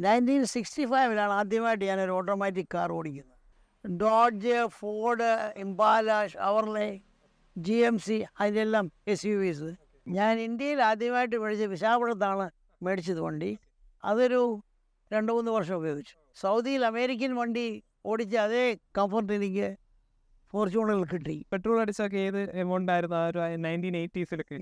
1965 ആദ്യമായിട്ട് ഞാനൊരു automatic car ഓടിക്കുന്നത്. Dodge, Ford, impala, Chevrolet, GMC, അതിലെല്ലാം SUVs. ഞാൻ ഇന്ത്യയിൽ ആദ്യമായിട്ട് മേടിച്ച വിശാഖപട്ടണത്താണ് മേടിച്ചത് വണ്ടി. അതൊരു 2-3 വർഷം ഉപയോഗിച്ചു. സൗദിയിൽ അമേരിക്കൻ വണ്ടി ഓടിച്ച അതേ കംഫർട്ട് എനിക്ക് ഫോർച്യൂണറിൽ കിട്ടി. പെട്രോൾ അടിച്ചൊക്കെ ഏത് എമൗണ്ട് ആയിരുന്നു ആ ഒരു 1980s-ലൊക്കെ?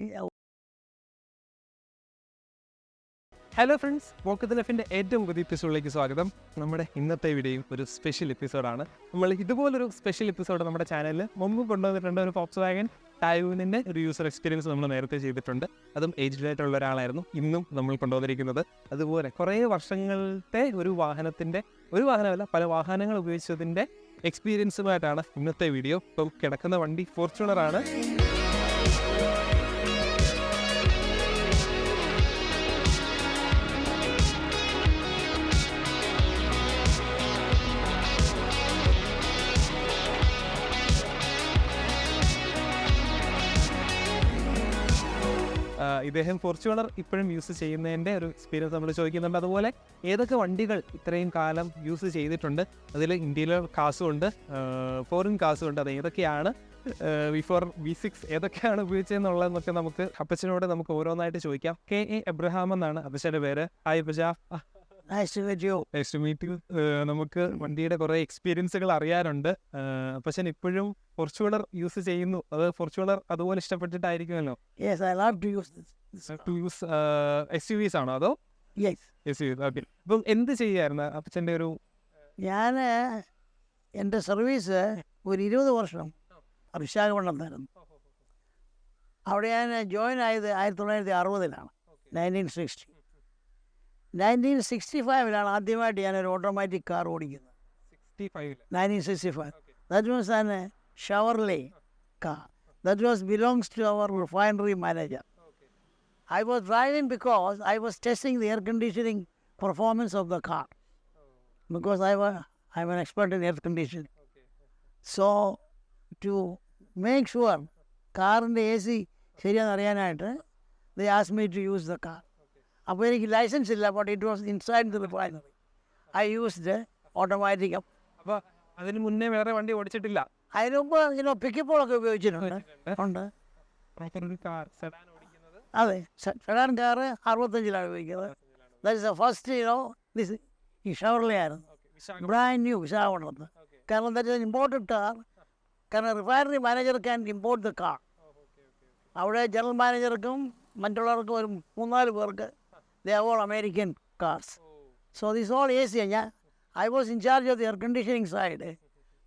ഹലോ ഫ്രണ്ട്സ്, പോക്കറ്റ് ലൈഫിൻ്റെ ഏറ്റവും പുതിയ എപ്പിസോഡിലേക്ക് സ്വാഗതം. നമ്മുടെ ഇന്നത്തെ വീഡിയോയും ഒരു സ്പെഷ്യൽ എപ്പിസോഡാണ്. നമ്മൾ ഇതുപോലൊരു സ്പെഷ്യൽ എപ്പിസോഡ് നമ്മുടെ ചാനലിൽ മുമ്പ് കൊണ്ടുവന്നിട്ടുണ്ട്. ഒരു ഫോക്സ് വാഗൻ ടൈവൂനിൻ്റെ ഒരു യൂസർ എക്സ്പീരിയൻസ് നമ്മൾ നേരത്തെ ചെയ്തിട്ടുണ്ട്. അതും ഏജ്ഡ് ആയിട്ടുള്ള ഒരാളായിരുന്നു ഇന്നും നമ്മൾ കൊണ്ടുവന്നിരിക്കുന്നത്. അതുപോലെ കുറേ വർഷങ്ങളുടെ ഒരു വാഹനമല്ല, പല വാഹനങ്ങൾ ഉപയോഗിച്ചതിൻ്റെ എക്സ്പീരിയൻസുമായിട്ടാണ് ഇന്നത്തെ വീഡിയോ. ഇപ്പം കിടക്കുന്ന വണ്ടി ഫോർച്യൂണറാണ്. ഇദ്ദേഹം ഫോർച്യൂണർ ഇപ്പോഴും യൂസ് ചെയ്യുന്നതിൻ്റെ ഒരു എക്സ്പീരിയൻസ് നമ്മൾ ചോദിക്കുന്നുണ്ട്. അതുപോലെ ഏതൊക്കെ വണ്ടികൾ ഇത്രയും കാലം യൂസ് ചെയ്തിട്ടുണ്ട്, അതിൽ ഇന്ത്യയിലെ കാസും ഉണ്ട്, ഫോറിൻ കാസും ഉണ്ട്, അത് ഏതൊക്കെയാണ്, V4, V6 ഏതൊക്കെയാണ് ഉപയോഗിച്ചതെന്നുള്ളതെന്നൊക്കെ നമുക്ക് അപ്പച്ചനോട് നമുക്ക് ഓരോന്നായിട്ട് ചോദിക്കാം. KA എബ്രഹാം എന്നാണ് അപ്പച്ചൻ്റെ പേര്. ഹായ് അപ്പച്ച. നമുക്ക് വണ്ടിയുടെ കുറേ എക്സ്പീരിയൻസുകൾ അറിയാറുണ്ട്. അപ്പച്ചൻ ഇപ്പോഴും ഫോർച്യൂണർ യൂസ് ചെയ്യുന്നു. അത് ഫോർച്യൂണർ അതുപോലെ ഇഷ്ടപ്പെട്ടിട്ടായിരിക്കുമല്ലോ. SUVs ആണോ അതോ? SUVs. ഓക്കെ. അപ്പം എന്ത് ചെയ്യായിരുന്നു അപ്പച്ചൻ്റെ ഒരു? ഞാൻ എൻ്റെ സർവീസ് ഒരു 20 വർഷം വിശാഖപട്ടണത്തായിരുന്നു. അവിടെ ഞാൻ ജോയിൻ ആയത് 1960-ലാണ്. 1965 ആദ്യമായിട്ട് ഞാനൊരു ഓട്ടോമാറ്റിക് കാർ ഓടിക്കുന്നത്. 1965. That was an Chevrolet car. That belongs to our refinery manager. I was driving because I was testing the air conditioning performance of the car. Because I'm an expert in air conditioning. So, to make sure കാറിൻ്റെ AC ശരിയാണെന്ന് അറിയാനായിട്ട് they asked me to use the car. അപ്പോൾ എനിക്ക് licence ഇല്ല, but it was inside the refinery. I used automatic. അപ്പോൾ അതിന് മുന്നേ വേറെ വണ്ടി ഓടിച്ചിട്ടില്ല? അതിന് മുമ്പ് പിക്കപ്പോളൊക്കെ ഉപയോഗിച്ചിട്ടുണ്ട്. അതെ, സെഡാൻ കാർ 65-ലാണ് ഉപയോഗിക്കുന്നത്. ദാറ്റ് ഇസ് ദ ഫസ്റ്റ് ഈ ഷവർലെ ആയിരുന്നു, ബ്രാൻഡ് ന്യൂ വിശാഖപട്ടണത്ത്. കാരണം ദാറ്റ് ഇസ് ഇമ്പോർട്ടഡ് കാർ. കാരണം refinery manager can import the car. അവിടെ ജനറൽ മാനേജർക്കും മറ്റുള്ളവർക്കും ഒരു 3-4 പേർക്ക് they are all American cars. So this all AC. I was in charge of the air conditioning side.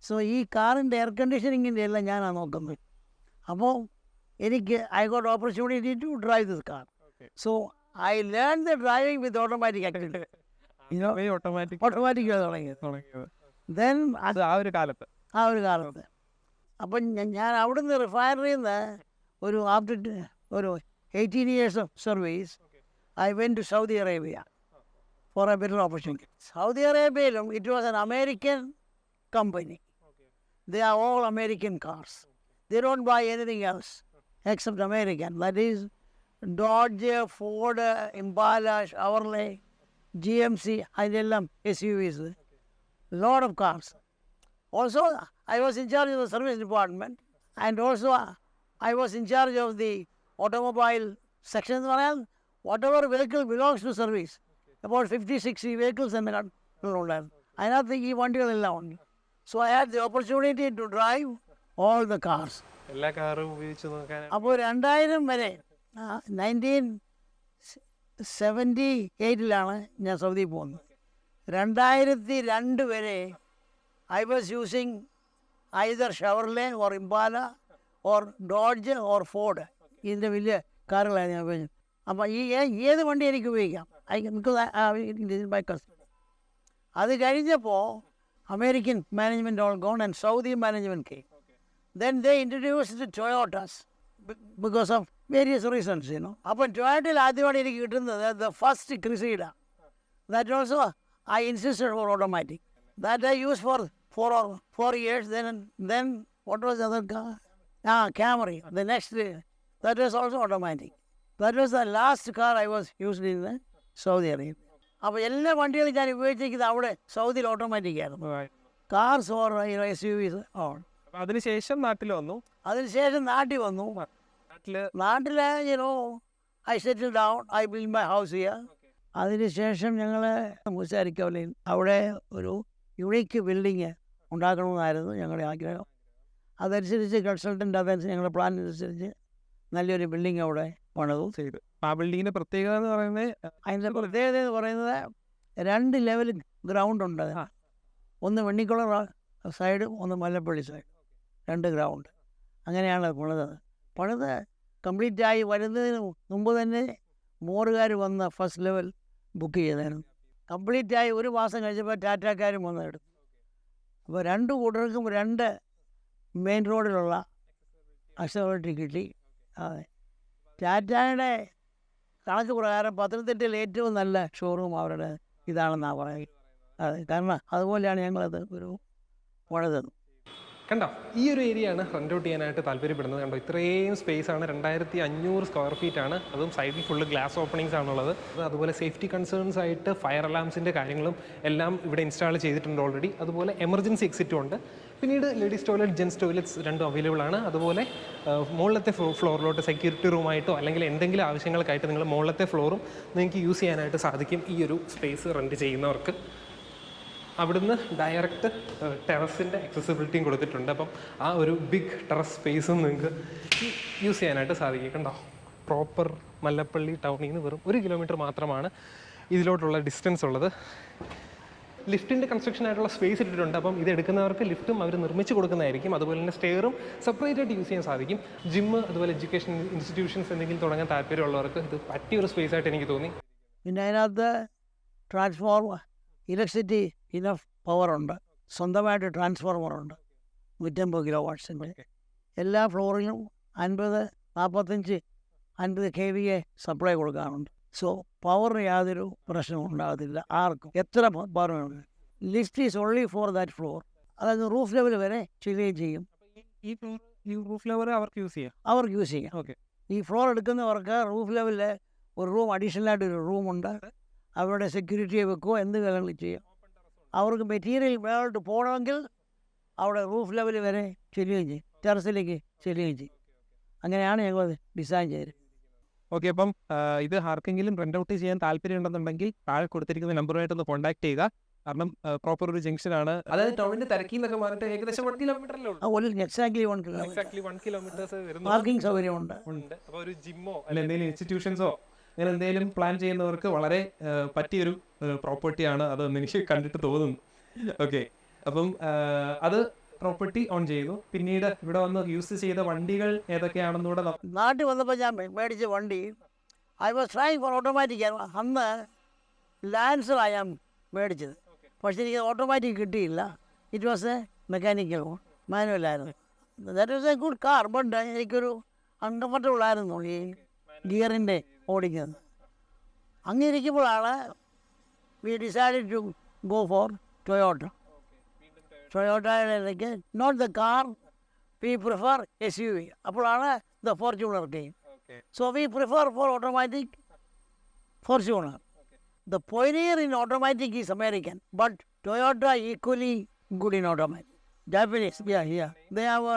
So ഈ കാറിൻ്റെ air കണ്ടീഷനിങ്ങിൻ്റെ എല്ലാം ഞാനാണ് നോക്കുന്നത്. അപ്പോൾ I got opportunity to drive this car. So I learned the driving with automatic actually. Automatic തുടങ്ങിയത്. Then ആ ഒരു കാലത്ത് അപ്പം ഞാൻ അവിടുന്ന് റിഫൈനറിയിൽ നിന്ന് after 18 years of service, I went to Saudi Arabia for a better opportunity. Saudi Arabia, it was an American company. They are all American cars. They don't buy anything else except American. That is Dodge, Ford, Impala, Chevrolet, GMC, അതിലെല്ലാം SUVs. Lot of cars. Also, I was in charge of the service department, and also I was in charge of the automobile sections. Whatever vehicle belongs to service, about 50-60 vehicles അതിനകത്ത് ഈ വണ്ടികളെല്ലാം ഉണ്ട്. So I had the opportunity to drive all the cars. എല്ലാ കാറും ഉപയോഗിച്ച് നോക്കാൻ. അപ്പോൾ 2000 വരെ 1978-ലാണ് ഞാൻ സൗദിയിൽ പോകുന്നത്. 2002 വരെ I was using either Chevrolet or Impala or Dodge or Ford. ഇതിൻ്റെ വലിയ കാറുകളാണ് ഞാൻ ഉപയോഗിച്ചത്. അപ്പം ഏത് വണ്ടി എനിക്ക് ഉപയോഗിക്കാം. By customer. അത് കഴിഞ്ഞപ്പോൾ American management all gone and Saudi management came. Then they introduced the Toyotas because of various reasons, അപ്പോൾ ടൊയോട്ടയിൽ ആദ്യമായിട്ട് എനിക്ക് കിട്ടുന്നത് the first Cressida. That also I insisted for automatic. That I used for 4 years. Then what was the other car? Camry. The next, that was also automatic. That was the last car I was used in Saudi Arabia. അപ്പോൾ എല്ലാ വണ്ടികളും ഞാൻ ഉപയോഗിച്ചിരിക്കുന്നത് അവിടെ സൗദിയിൽ ഓട്ടോമാറ്റിക്കായിരുന്നു. Cars or SUVs on. അതിനുശേഷം നാട്ടിൽ വന്നു. അതിനുശേഷം നാട്ടിൽ വന്നു. നാട്ടിൽ I settle down, I build my house here. അതിനുശേഷം ഞങ്ങൾ മുസാരിക്കവലയിൽ അവിടെ ഒരു യുണീക്ക് ബിൽഡിങ് ഉണ്ടാക്കണമെന്നായിരുന്നു ഞങ്ങളുടെ ആഗ്രഹം. അതനുസരിച്ച് കൺസൾട്ടൻ്റ് അതനുസരിച്ച് ഞങ്ങളുടെ പ്ലാൻ അനുസരിച്ച് നല്ലൊരു ബിൽഡിങ് അവിടെ പണിതു ചെയ്തു. ആ ബിൽഡിങ്ങിൻ്റെ പ്രത്യേകത എന്ന് പറയുന്നത്, അതിൻ്റെ പ്രത്യേകത എന്ന് പറയുന്നത് 2 ലെവൽ ഗ്രൗണ്ട് ഉണ്ട്. ഒന്ന് വെണ്ണിക്കുളർ സൈഡും ഒന്ന് മല്ലപ്പള്ളി സൈഡും, 2 ഗ്രൗണ്ട്. അങ്ങനെയാണ് പണിത് കംപ്ലീറ്റ് ആയി വരുന്നതിന് മുമ്പ് തന്നെ മോറുകാർ വന്ന് ഫസ്റ്റ് ലെവൽ ബുക്ക് ചെയ്തായിരുന്നു. കംപ്ലീറ്റ് ആയി 1 മാസം കഴിഞ്ഞപ്പോൾ ടാറ്റാക്കാരും വന്ന് എടുത്തു. അപ്പോൾ 2 കൂട്ടർക്കും 2 മെയിൻ റോഡിലുള്ള അക്സസിബിലിറ്റി കിട്ടി. അതെ, ടാറ്റയുടെ കണക്ക് പ്രകാരം പത്തനംതിട്ടയിൽ ഏറ്റവും നല്ല ഷോറൂം അവരുടെ ഇതാണെന്നാണ് പറയുന്നത്. അതെ, കാരണം അതുപോലെയാണ് ഞങ്ങളത് ഒരു പണിതത്. കണ്ടോ, ഈ ഒരു ഏരിയ ആണ് റെൻ്റ് ഔട്ട് ചെയ്യാനായിട്ട് താല്പര്യപ്പെടുന്നത്. കണ്ടോ, ഇത്രയും സ്പേസ് ആണ്, 2500 സ്ക്വയർ ഫീറ്റ് ആണ്. അതും സൈഡിൽ ഫുള്ള് ഗ്ലാസ് ഓപ്പണിങ്സ് ആണുള്ളത്. അതുപോലെ സേഫ്റ്റി കൺസേൺസ് ആയിട്ട് ഫയർ അലാംസിൻ്റെ കാര്യങ്ങളും എല്ലാം ഇവിടെ ഇൻസ്റ്റാൾ ചെയ്തിട്ടുണ്ട് ഓൾറെഡി. അതുപോലെ എമർജൻസി എക്സിറ്റും ഉണ്ട്. പിന്നീട് ലേഡീസ് ടോയ്ലറ്റ്, ജെൻസ് ടോയ്ലറ്റ്സ് രണ്ടും അവൈലബിൾ ആണ്. അതുപോലെ മുകളിലത്തെ ഫ്ലോറിലോട്ട് സെക്യൂരിറ്റി റൂമായിട്ടോ അല്ലെങ്കിൽ എന്തെങ്കിലും ആവശ്യങ്ങൾക്കായിട്ട് നിങ്ങൾ മുകളിലത്തെ ഫ്ലോറും നിങ്ങൾക്ക് യൂസ് ചെയ്യാനായിട്ട് സാധിക്കും ഈ ഒരു സ്പേസ് റെൻറ്റ് ചെയ്യുന്നവർക്ക്. അവിടുന്ന് ഡയറക്റ്റ് ടെറസിൻ്റെ അക്സസിബിലിറ്റിയും കൊടുത്തിട്ടുണ്ട്. അപ്പം ആ ഒരു ബിഗ് ടെറസ് സ്പേസും നിങ്ങൾക്ക് യൂസ് ചെയ്യാനായിട്ട് സാധിക്കും. കണ്ടോ, പ്രോപ്പർ മല്ലപ്പള്ളി ടൗണിൽ നിന്ന് വെറും 1 കിലോമീറ്റർ മാത്രമാണ് ഇതിലോട്ടുള്ള ഡിസ്റ്റൻസ് ഉള്ളത്. ലിഫ്റ്റിൻ്റെ കൺസ്ട്രക്ഷനായിട്ടുള്ള സ്പേസ് ഇട്ടിട്ടുണ്ട്. അപ്പം ഇത് എടുക്കുന്നവർക്ക് ലിഫ്റ്റും അവർ നിർമ്മിച്ച് കൊടുക്കുന്നതായിരിക്കും. അതുപോലെ തന്നെ സ്റ്റെയറും സെപ്പറേറ്റ് ആയിട്ട് യൂസ് ചെയ്യാൻ സാധിക്കും. ജിമ്മ്, അതുപോലെ എഡ്യൂക്കേഷൻ ഇൻസ്റ്റിറ്റ്യൂഷൻസ് എന്തെങ്കിലും തുടങ്ങാൻ താല്പര്യമുള്ളവർക്ക് ഇത് പറ്റിയൊരു സ്പേസ് ആയിട്ട് എനിക്ക് തോന്നി. പിന്നെ അതിനകത്ത് ട്രാൻസ്ഫോർമർ, ഇലക്ട്രിസിറ്റി ഇനഫ് പവറുണ്ട്. സ്വന്തമായിട്ട് ട്രാൻസ്ഫോർമറുണ്ട് 150 കിലോ വാട്ട്സിൻ്റെ. എല്ലാ ഫ്ലോറിലും 50, 45, 50 kVA സപ്ലൈ കൊടുക്കാറുണ്ട്. സോ പവറിന് യാതൊരു പ്രശ്നവും ഉണ്ടാകത്തില്ല ആർക്കും, എത്ര പവർ വേണം. Lift is only for that floor. അതായത് റൂഫ് ലെവൽ വരെ ചില്ലുകയും ചെയ്യും. ഈ റൂഫ് ലെവൽ അവർക്ക് യൂസ് ചെയ്യാം. ഓക്കെ, ഈ ഫ്ലോർ എടുക്കുന്നവർക്ക് റൂഫ് ലെവലിൽ ഒരു റൂം, അഡീഷണലായിട്ടൊരു റൂമുണ്ട്. അവരുടെ സെക്യൂരിറ്റിയെ വെക്കുകയോ എന്ത് കാര്യങ്ങളും ചെയ്യാം. അവർക്ക് മെറ്റീരിയൽ മേലോട്ട് പോകണമെങ്കിൽ അവിടെ റൂഫ് ലെവൽ വരെ ചെല്ലുകയും ചെയ്യും, ടെറസിലേക്ക് ചെല്ലുകയും ചെയ്യും. അങ്ങനെയാണ് ഞങ്ങൾ ഡിസൈൻ ചെയ്തത്. ഓക്കെ, അപ്പം ഇത് ആർക്കെങ്കിലും റെൻ്റ് ഔട്ട് ചെയ്യാൻ താല്പര്യം ഉണ്ടെന്നുണ്ടെങ്കിൽ താഴെ കൊടുത്തിരിക്കുന്ന നമ്പറുമായിട്ടൊന്ന് കോൺടാക്ട് ചെയ്യുക. കാരണം പ്രോപ്പർ ഒരു ജംഗ്ഷനാണ്. അതായത് ടൗണിന്റെ തിരക്കിന്നൊക്കെ മാറിയിട്ട് ഏകദേശം 1 കിലോമീറ്റർ എക്സാക്ട്ലി 1 കിലോമീറ്റേഴ്സ് വരുന്നു. പാർക്കിംഗ് സൗകര്യമുണ്ട്. അപ്പോൾ ഒരു ജിമ്മോ അല്ലെങ്കിൽ എന്തെങ്കിലും ഇൻസ്റ്റിറ്റ്യൂഷൻസോ അങ്ങനെ എന്തെങ്കിലും പ്ലാൻ ചെയ്യുന്നവർക്ക് വളരെ പറ്റിയൊരു പ്രോപ്പർട്ടിയാണ് അതെന്ന് എനിക്ക് കണ്ടിട്ട് തോന്നുന്നു. ഓക്കെ, അപ്പം അത് പ്രോപ്പർട്ടി ഓൺ ചെയ്തു. പിന്നീട് ഇവിടെ വന്ന് യൂസ് ചെയ്ത വണ്ടികൾ ഏതൊക്കെയാണെന്നൂടെ നാട്ടിൽ വന്നപ്പോൾ ഞാൻ മേടിച്ച വണ്ടി I was trying for automatic. അന്ന് ലാൻസറാണ് മേടിച്ചത്. പക്ഷേ എനിക്ക് ഓട്ടോമാറ്റിക് കിട്ടിയില്ല. ഇറ്റ് വാസ് എ മെക്കാനിക്കൽ മാനുവലായിരുന്നു. That was a good car, but എനിക്കൊരു അൺകംഫർട്ടബിൾ ആയിരുന്നു ഈ ഗിയറിൻ്റെ ഓടിക്കുന്നത്. അങ്ങനെ ഇരിക്കുമ്പോഴാണ് we decided to go for Toyota. ടൊയോട്ടയിലേക്ക് not the car, we prefer SUV. അപ്പോഴാണ് the Fortuner team. So we prefer for automatic Fortuner. The pioneer in automatic is American, but Toyota equally good in automatic. Japanese, yeah. They have,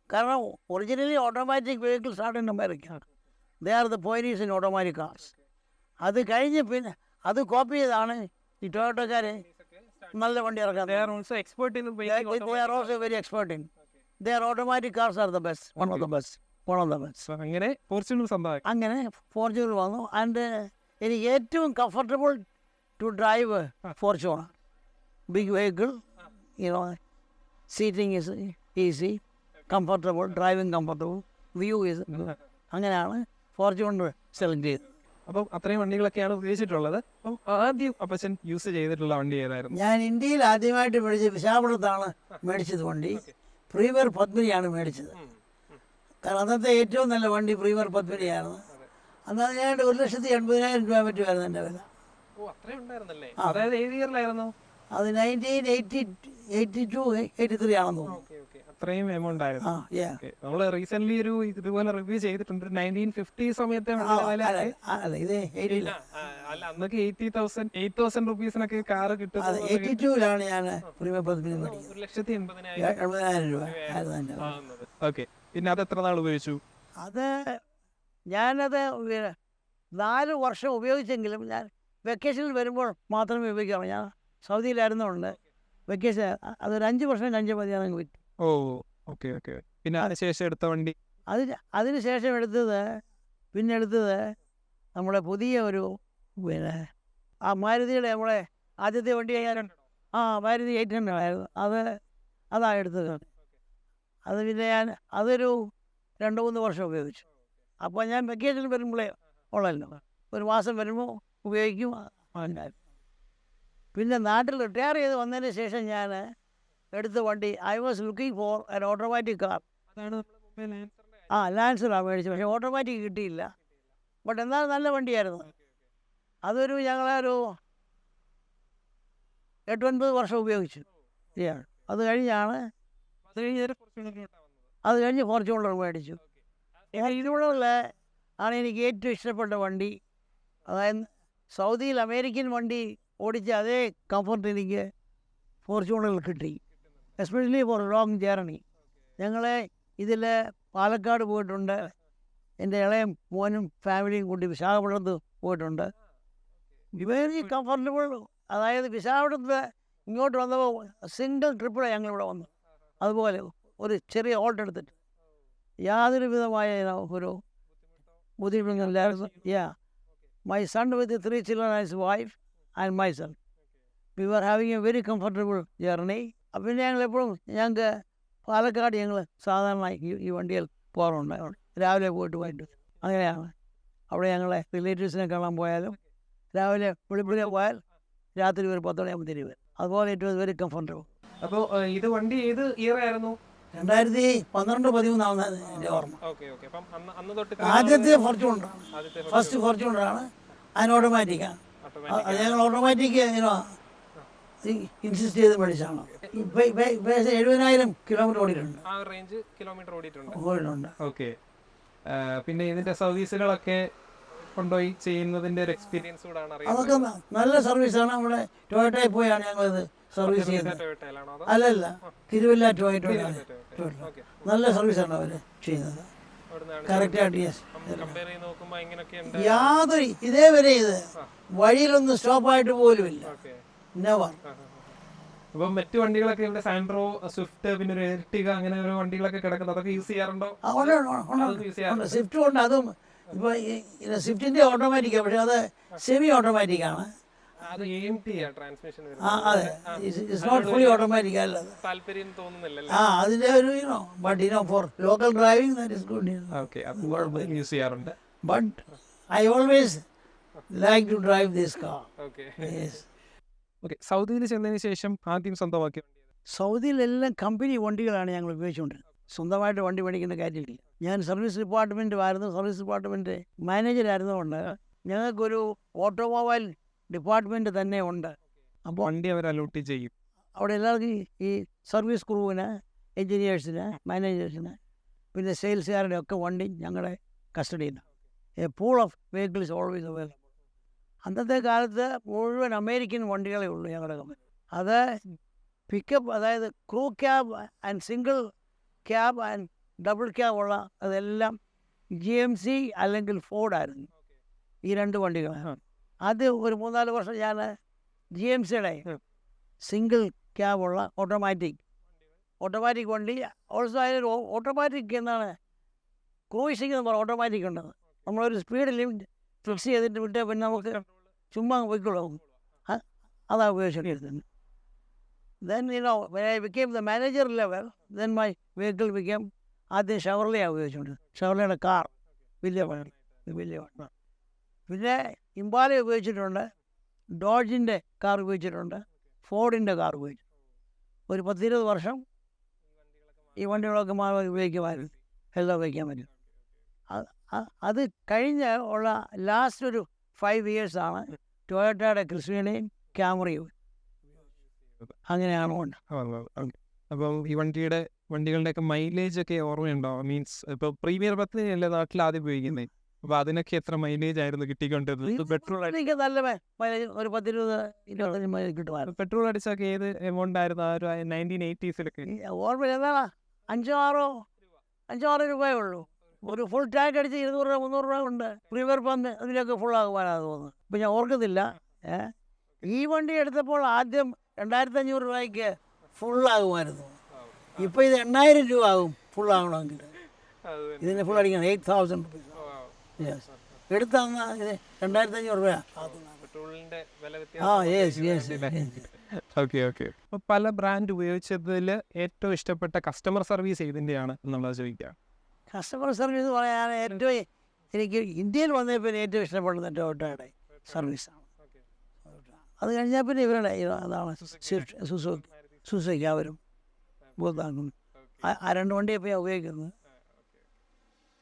കാരണം originally automatic vehicles are in America. They are the pioneers in automatic cars. അത് കഴിഞ്ഞ് പിന്നെ അത് copy ചെയ്താണ് ഈ ടൊയോട്ടക്കാരെ നല്ല വണ്ടി ഇറക്കാൻ. They are also expert in They are also very expert in. Their automatic cars are the best. One of the best. അങ്ങനെ ഫോർച്യൂണർ സ്വന്തമായി. അങ്ങനെ ഫോർച്യൂണർ വന്നു. ആൻഡ് എനിക്ക് ഏറ്റവും comfortable to drive Fortuner. Big vehicle, seating is easy, comfortable, driving comfortable, view is. അങ്ങനെയാണ് Fortuner select ചെയ്തത്. അപ്പം അത്രയും വണ്ടികളൊക്കെയാണ് ഉപയോഗിച്ചിട്ടുള്ളത്. അപ്പം ആദ്യം അപ്പച്ചൻ യൂസ് ചെയ്തിട്ടുള്ള വണ്ടി ഏതായിരുന്നു? ഞാൻ ഇന്ത്യയിൽ ആദ്യമായിട്ട് മേടിച്ചത് വിശാഖപട്ടണത്താണ് മേടിച്ചത് വണ്ടി. പ്രീമിയർ പത്മിനിയാണ് മേടിച്ചത്. കാരണം അന്നത്തെ ഏറ്റവും നല്ല വണ്ടി പ്രീമിയർ പത്മിനിയായിരുന്നു. അന്ന് അതിനായിട്ട് 1,80,000 രൂപ പറ്റുമായിരുന്നു എൻ്റെ വില. അതായത് ഏത് ഇയറിലായിരുന്നു? അത് 1982 83 ആണെന്ന് തോന്നുന്നു. ഓക്കെ ഓക്കെ, അത്രയും എമൗണ്ട് ആയിരുന്നു. ആ yeah. നമ്മൾ റീസെന്റ് ഒരു ഇതുപോലെ റിവ്യൂ ചെയ്തിട്ടുണ്ട് 1950 സമയത്തെ വില. അല്ല ഇത് 80 അല്ല, അന്നൊക്കെ 8,000 റുപ്പീസിനൊക്കെ കാറ് കിട്ടും. അത് 82-ലാണ് ഞാൻ പ്രീമിയർ പ്ലസ് പഠിക്കുന്നത്. 1,80,000 70,000 രൂപ ആയിരുന്നു എൻ്റെ. ഓക്കെ. പിന്നെ അത് എത്ര നാൾ ഉപയോഗിച്ചു? അത് ഞാനത് 4 വർഷം ഉപയോഗിച്ചെങ്കിലും ഞാൻ വെക്കേഷനിൽ വരുമ്പോൾ മാത്രമേ ഉപയോഗിക്കാറുള്ളൂ. ഞാൻ സൗദിയിലായിരുന്നുകൊണ്ട് വെക്കേഷൻ അതൊരു 5 വർഷം കഴിഞ്ഞ മതി അതങ്ങ് വിറ്റു. ഓ ഓക്കെ ഓക്കെ. പിന്നെ അതിനുശേഷം എടുത്ത വണ്ടി? അതിന് ശേഷം എടുത്തത് നമ്മുടെ പുതിയ ഒരു ആ മാരുതിയുടെ നമ്മളെ ആദ്യത്തെ വണ്ടി മാരുതി 800 ആയിരുന്നു. അതാണ് എടുത്തത്. അത് പിന്നെ ഞാൻ അതൊരു 2-3 വർഷം ഉപയോഗിച്ചു. അപ്പോൾ ഞാൻ വെക്കേഷൻ വരുമ്പോഴേ ഉള്ളല്ലോ, ഒരു മാസം വരുമ്പോൾ ഉപയോഗിക്കും. പിന്നെ നാട്ടിൽ റിട്ടയർ ചെയ്ത് വന്നതിന് ശേഷം ഞാൻ എടുത്ത വണ്ടി I was looking for an automatic car. ലാൻസറാണ് മേടിച്ചത്. പക്ഷേ ഓട്ടോമാറ്റിക് കിട്ടിയില്ല. ബട്ട് എന്നാൽ നല്ല വണ്ടിയായിരുന്നു. അതൊരു ഞങ്ങളൊരു 8-9 വർഷം ഉപയോഗിച്ചു. അത് കഴിഞ്ഞ് ഫോർച്യൂണർ മേടിച്ചു. ഇതിനുള്ള ആണ് എനിക്ക് ഏറ്റവും ഇഷ്ടപ്പെട്ട വണ്ടി. അതായത് സൗദിയിൽ അമേരിക്കൻ വണ്ടി ഓടിച്ച അതേ കംഫർട്ട് എനിക്ക് ഫോർച്യൂണറിൽ കിട്ടി. Especially for long journey. ഞങ്ങൾ ഇതിൽ പാലക്കാട് പോയിട്ടുണ്ട്. എൻ്റെ ഇളയ മോനും ഫാമിലിയും കൂടി വിശാഖപട്ടണത്ത് പോയിട്ടുണ്ട്. Very comfortable. അതായത് വിശാഖപട്ടണത്ത് ഇങ്ങോട്ട് വന്നപ്പോൾ സിംഗിൾ ട്രിപ്പിലാണ് ഞങ്ങളിവിടെ വന്നു. അതുപോലെ ഒരു ചെറിയ ഓൾട്ട് എടുത്തിട്ട് യാതൊരു വിധമായ ഒരു ബുദ്ധിമുട്ടില്ലായിരുന്നു. My son with the 3 children and his wife and myself, we were having a very comfortable journey. പിന്നെ ഞങ്ങൾക്ക് പാലക്കാട് ഞങ്ങൾ സാധാരണ ഈ വണ്ടിയിൽ പോകാറുണ്ട്. രാവിലെ പോയിട്ട് അങ്ങനെയാണ്. അവിടെ ഞങ്ങളെ റിലേറ്റീവ്സിനെ കാണാൻ പോയാലും രാവിലെ വെളുപ്പിനെ പോയാൽ രാത്രി ഒരു 10 മണിയാകുമ്പോൾ തിരികെ വരും. അതുപോലെ ഇറ്റ് വാസ് വെരി കംഫർട്ടബിൾ. അപ്പോൾ ഇത് വണ്ടി ഏത് ഇയർ ആയിരുന്നു? 2012-13 എൻ്റെ ഓർമ്മ. ആദ്യത്തെ ഫോർച്യൂണറാണ്, ഫസ്റ്റ് ഫോർച്യൂണറാണ്. അതിന് ഓട്ടോമാറ്റിക്കാണ്. അത് ഞങ്ങൾ ഓട്ടോമാറ്റിക് ഇൻസിസ്റ്റ് ചെയ്ത് മേടിച്ചാണ്. 70,000 കിലോമീറ്റർ ഓടിയിട്ടുണ്ട്. ഓക്കെ. പിന്നെ ഇതിന്റെ സർവീസുകളൊക്കെ കൊണ്ടുപോയി ചെയ്യുന്നതിന്റെ ഒരു എക്സ്പീരിയൻസ് അതൊക്കെ നല്ല സർവീസാണ്. നമ്മുടെ ടൊയോട്ടയിൽ പോയാണ് ഞങ്ങളിത് സർവീസ് ചെയ്യുന്നത്. അല്ലല്ല, തിരുവല്ല ടൊയോട്ടയാണ്. നല്ല സർവീസാണ് അവർ ചെയ്യുന്നത്. കറക്റ്റായിട്ട് യാതൊരു ഇതേവരെ ഇത് വഴിയിലൊന്നും സ്റ്റോപ്പായിട്ട് പോലുമില്ല. നെവർ. അപ്പം മറ്റു വണ്ടികളൊക്കെ ഇവിടെ സാൻഡ്രോ, സ്വിഫ്റ്റ്, പിന്നെ ഒരു എർട്ടിഗ, അങ്ങനെ ഓരോ വണ്ടികളൊക്കെ കിടക്കുന്നത്, അതൊക്കെ യൂസ് ചെയ്യാറുണ്ടോ? സ്വിഫ്റ്റും ഉണ്ട്. അതും ഇപ്പോൾ സ്വിഫ്റ്റിൻ്റെ ഓട്ടോമാറ്റിക്കാണ്, പക്ഷെ അത് സെമി ഓട്ടോമാറ്റിക്കാണ്. അതെ, ഇറ്റ്സ് നോട്ട് ഫുള്ളി ഓട്ടോമാറ്റിക്. അല്ല, താല്പര്യം തോന്നുന്നില്ല. അതിൻ്റെ ഒരു but for local driving that is good. Use ചെയ്യാറുണ്ട്. But I always like to drive this car. Okay. സൗദിയിൽ ചെന്നതിന് ശേഷം ആദ്യം സ്വന്തമാക്കിയ വണ്ടി? സൗദിയിലെല്ലാം കമ്പനി വണ്ടികളാണ് ഞങ്ങൾ ഉപയോഗിച്ചുകൊണ്ടിരുന്നത്. സ്വന്തമായിട്ട് വണ്ടി മേടിക്കേണ്ട കാര്യമില്ല. ഞാൻ സർവീസ് ഡിപ്പാർട്ട്മെൻറ്റ് മാനേജരായിരുന്നതുകൊണ്ട് ഞങ്ങൾക്കൊരു ഓട്ടോമൊബൈൽ ഡിപ്പാർട്ട്മെൻറ്റ് തന്നെ ഉണ്ട്. അപ്പോൾ വണ്ടി അവർ അലോട്ട് ചെയ്യും. അവിടെ എല്ലാവർക്കും ഈ സർവീസ് ക്രൂവിന്, എൻജിനീയേഴ്സിന്, മാനേജേഴ്സിന്, പിന്നെ സെയിൽസുകാരുടെ ഒക്കെ വണ്ടി ഞങ്ങളുടെ കസ്റ്റഡിയിലാണ്. A pool of vehicles always available. അന്നത്തെ കാലത്ത് മുഴുവൻ അമേരിക്കൻ വണ്ടികളേ ഉള്ളൂ ഞങ്ങളുടെ കമ്പനി. അത് പിക്കപ്പ്, അതായത് crew cab and single cab and double cab ഉള്ള അതെല്ലാം GMC അല്ലെങ്കിൽ ഫോർഡായിരുന്നു. ഈ 2 വണ്ടികളാണ്. അത് ഒരു 3-4 വർഷം ഞാൻ GMCയുടെ സിംഗിൾ ക്യാബുള്ള ഓട്ടോമാറ്റിക് വണ്ടി. ഓൾസോ അതിനൊരു ഓട്ടോമാറ്റിക് എന്നാണ് ക്രൂയിസിംഗ് എന്ന് പറഞ്ഞാൽ ഓട്ടോമാറ്റിക് ഉണ്ടെന്ന്. നമ്മളൊരു സ്പീഡ് ലിമിറ്റ് ഫിക്സ് ചെയ്തിട്ട് വിട്ടാൽ പിന്നെ നമുക്ക് ചുമ്മാ പോയിക്കൊള്ളും. അതാണ് ഉപയോഗിച്ചിരുന്നത്. Then when I became the manager level, then my vehicle became ആദ്യം ഷവർലെയാണ് ഉപയോഗിച്ചുകൊണ്ട്. ഷവർലയുടെ കാർ വലിയ വണ്ടി. പിന്നെ ഇംപാല ഉപയോഗിച്ചിട്ടുണ്ട്, ഡോഡ്ജിൻ്റെ കാർ ഉപയോഗിച്ചിട്ടുണ്ട്, ഫോർഡിൻ്റെ കാർ ഉപയോഗിച്ചു. ഒരു 10-20 വർഷം ഈ വണ്ടികളൊക്കെ ഉപയോഗിക്കുമായിരുന്നു, എല്ലാം ഉപയോഗിക്കാൻ പറ്റും. അത് കഴിഞ്ഞ് ഉള്ള ലാസ്റ്റ് ഒരു 5 yearsആണ് ടൊയോട്ടയുടെ ക്രിസ്റ്റീനയും ക്യാമറയും അങ്ങനെയാണ് കൊണ്ട്. ഓക്കെ. അപ്പം ഈ വണ്ടികളുടെയൊക്കെ മൈലേജ് ഒക്കെ ഓർമ്മയുണ്ടോ? മീൻസ് ഇപ്പോൾ പ്രീമിയർ 10 അല്ലേ നാട്ടിൽ ആദ്യം ഉപയോഗിക്കുന്നത്, അപ്പോൾ അതിനൊക്കെ എത്ര മൈലേജ് ആയിരുന്നു കിട്ടിക്കൊണ്ടിരുന്നത്? പെട്രോൾ എനിക്ക് നല്ല മൈലേജ് ഒരു 10-20-25 മൈലേജ് കിട്ടുമായിരുന്നു. പെട്രോൾ അടിച്ചൊക്കെ ഏത് എമൗണ്ട് ആയിരുന്നു ആ ഒരു 1980s? ഓർമ്മ എന്താണ് 5-6 രൂപയേ ഉള്ളൂ. ഒരു ഫുൾ ടാങ്ക് അടിച്ച് 200 രൂപ 300 രൂപ ഉണ്ട്. പ്രീമിയർ പമ്പ് അതിലൊക്കെ ഫുൾ ആകുവാനാണ് തോന്നുന്നത്. ഇപ്പം ഞാൻ ഓർക്കുന്നില്ല. ഈ വണ്ടി എടുത്തപ്പോൾ ആദ്യം 2500 രൂപയ്ക്ക് ഫുള്ളാകുമായിരുന്നു. ഇപ്പോൾ ഇത് 8000 രൂപ ആകും ഫുള്ളാകണമെങ്കിൽ. ഇതിന് ഫുൾ അടിക്കണം 8000 റുപ്പീസ്. യെസ്, എടുത്തന്ന് ഇത് 2500 രൂപ. ഓക്കെ. അപ്പോൾ പല ബ്രാൻഡ് ഉപയോഗിച്ചതിൽ ഏറ്റവും ഇഷ്ടപ്പെട്ട കസ്റ്റമർ സർവീസ് ഏതിൻ്റെയാണ് എന്നുള്ളത് ചോദിക്കാം. കസ്റ്റമർ സർവീസ് പറയാൻ ഏറ്റവും എനിക്ക് ഇന്ത്യയിൽ വന്നേ പിന്നെ ഏറ്റവും ഇഷ്ടപ്പെടുന്നത് ടൊയോട്ടയുടെ സർവീസാണ്. അത് കഴിഞ്ഞാൽ പിന്നെ ഇവരുടെ അതാണ് സുസുക്കി അവരും ബോധാക്കും. ആ 2 വണ്ടി ഇപ്പോൾ ഞാൻ ഉപയോഗിക്കുന്നത്.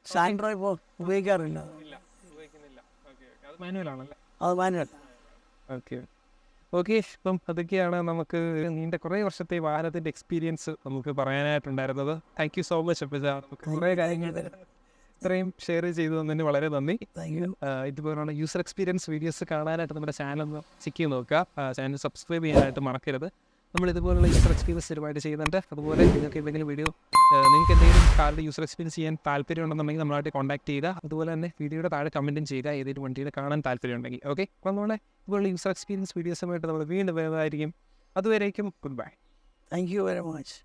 സാൻഡ്രോ ഇപ്പോൾ ഉപയോഗിക്കാറില്ല. അത് മാനുവൽ. ഓക്കെ. ഇപ്പം അതൊക്കെയാണ് നമുക്ക് നീണ്ട കുറേ വർഷത്തെ വാഹനത്തിൻ്റെ എക്സ്പീരിയൻസ് നമുക്ക് പറയാനായിട്ടുണ്ടായിരുന്നത്. Thank you so much. അപ്പോൾ നമുക്ക് കുറേ കാര്യങ്ങൾ ഇത്രയും ഷെയർ ചെയ്തു തന്നതിന് വളരെ നന്ദി. ഇതുപോലുള്ള യൂസർ എക്സ്പീരിയൻസ് വീഡിയോസ് കാണാനായിട്ട് നമ്മുടെ ചാനൽ ഒന്ന് ചെക്ക് ചെയ്ത് നോക്കുക. ചാനൽ സബ്സ്ക്രൈബ് ചെയ്യാനായിട്ട് മറക്കരുത്. നമ്മൾ ഇതുപോലുള്ള യൂസർ എക്സ്പീരിയൻസ് ഒരുപാട് ചെയ്യുന്നുണ്ട്. അതുപോലെ നിങ്ങൾക്ക് എന്തെങ്കിലും നിങ്ങൾക്ക് എന്തെങ്കിലും കാറിൻ്റെ യൂസർ എക്സ്പീരിയൻസ് ചെയ്യാൻ താല്പര്യം ഉണ്ടെന്നുണ്ടെങ്കിൽ നമ്മളായിട്ട് കോൺടാക്ട് ചെയ്യുക. അതുപോലെ തന്നെ വീഡിയോയുടെ താഴെ കമൻറ്റും ചെയ്യുക ഏതെങ്കിലും വണ്ടിയുടെ കാണാൻ താല്പര്യം ഉണ്ടെങ്കിൽ. ഓക്കെ, അപ്പോൾ നമ്മളെ ഇതുപോലുള്ള യൂസർ എക്സ്പീരിയൻസ് വീഡിയോസുമായിട്ട് നമ്മൾ വീണ്ടും വരുന്നതായിരിക്കും. അതുവരേക്കും good bye. Thank you very much.